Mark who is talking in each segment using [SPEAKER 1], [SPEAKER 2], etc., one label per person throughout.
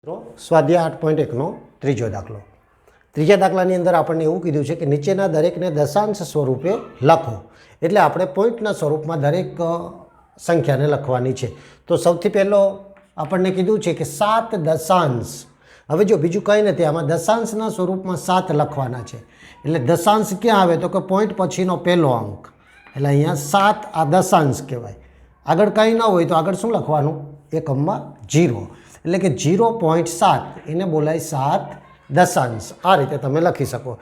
[SPEAKER 1] સ્વાધ્યાય 8.1નો ત્રીજો દાખલો. ત્રીજા દાખલાની અંદર આપણને એવું કીધું છે કે નીચેના દરેકને દશાંશ સ્વરૂપે લખો. એટલે આપણે પોઈન્ટના સ્વરૂપમાં દરેક સંખ્યાને લખવાની છે. તો સૌથી પહેલો આપણને કીધું છે કે 7 દશાંશ. હવે જો બીજું કંઈ નથી, આમાં દશાંશના સ્વરૂપમાં 7 લખવાના છે. એટલે દશાંશ ક્યાં આવે તો કે પોઈન્ટ પછીનો પહેલો અંક. એટલે અહીંયા 7 આ દશાંશ કહેવાય. આગળ કંઈ ન હોય તો આગળ શું લખવાનું? એકમમાં 0. એટલે કે 0.7 એને બોલાય 7 દશાંશ. આ રીતે તમે લખી શકો.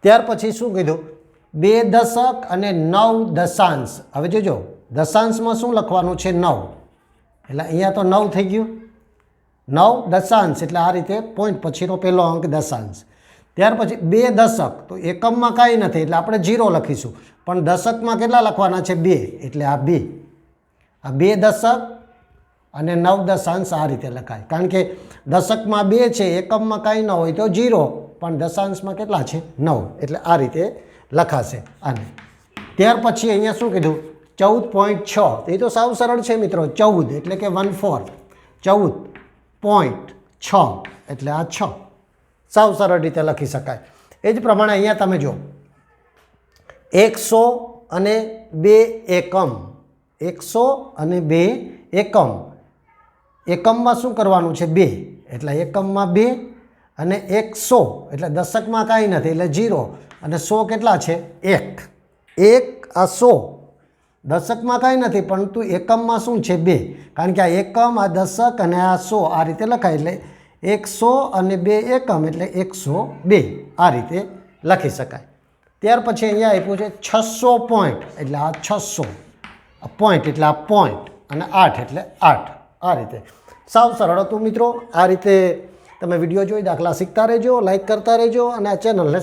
[SPEAKER 1] ત્યાર પછી શું કીધું? 2 દશક અને 9 દશાંશ. હવે જોજો, દશાંશમાં શું લખવાનું છે? 9. એટલે અહીંયા તો 9 થઈ ગયું. 9 દશાંશ એટલે આ રીતે પોઈન્ટ પછીનો પહેલો અંક દશાંશ. ત્યાર પછી 2 દશક, તો એકમમાં કાંઈ નથી એટલે આપણે 0 લખીશું. પણ દશકમાં કેટલા લખવાના છે? 2. એટલે આ 2. આ 2 દશક અને 9 દશાંશ આ રીતે લખાય. કારણ કે દશકમાં 2 છે, એકમમાં કાંઈ ન હોય તો 0, પણ દશાંશમાં કેટલા છે? 9. એટલે આ રીતે લખાશે આને. ત્યાર પછી અહીંયા શું કીધું? 14.6. એ તો સાવ સરળ છે મિત્રો. 14 એટલે કે 14. 14.6 એટલે આ 6. સાવ સરળ રીતે લખી શકાય. એ જ પ્રમાણે અહીંયા તમે જો 100 અને 2 એકમ. 100 અને 2 એકમ. એકમમાં શું કરવાનું છે? 2. એટલે એકમમાં 2 અને 100 એટલે દશકમાં કાંઈ નથી એટલે 0 અને 100 કેટલા છે? 1. 1 આ 100 દશકમાં કાંઈ નથી, પરંતુ એકમમાં શું છે? 2. કારણ કે આ એકમ, આ દશક અને આ 100 આ રીતે લખાય. એટલે 100 અને 2 એકમ એટલે 102 આ રીતે લખી શકાય. ત્યાર પછી અહીંયા આપ્યું છે 600 પોઈન્ટ. એટલે આ 600 આ પોઈન્ટ એટલે આ પોઈન્ટ અને 8 એટલે 8 આ રીતે. સાવ સરળ હતું મિત્રો. આ રીતે તમે વિડીયો જોઈ દાખલા શીખતા રહેજો, લાઈક કરતા રહેજો અને આ ચેનલને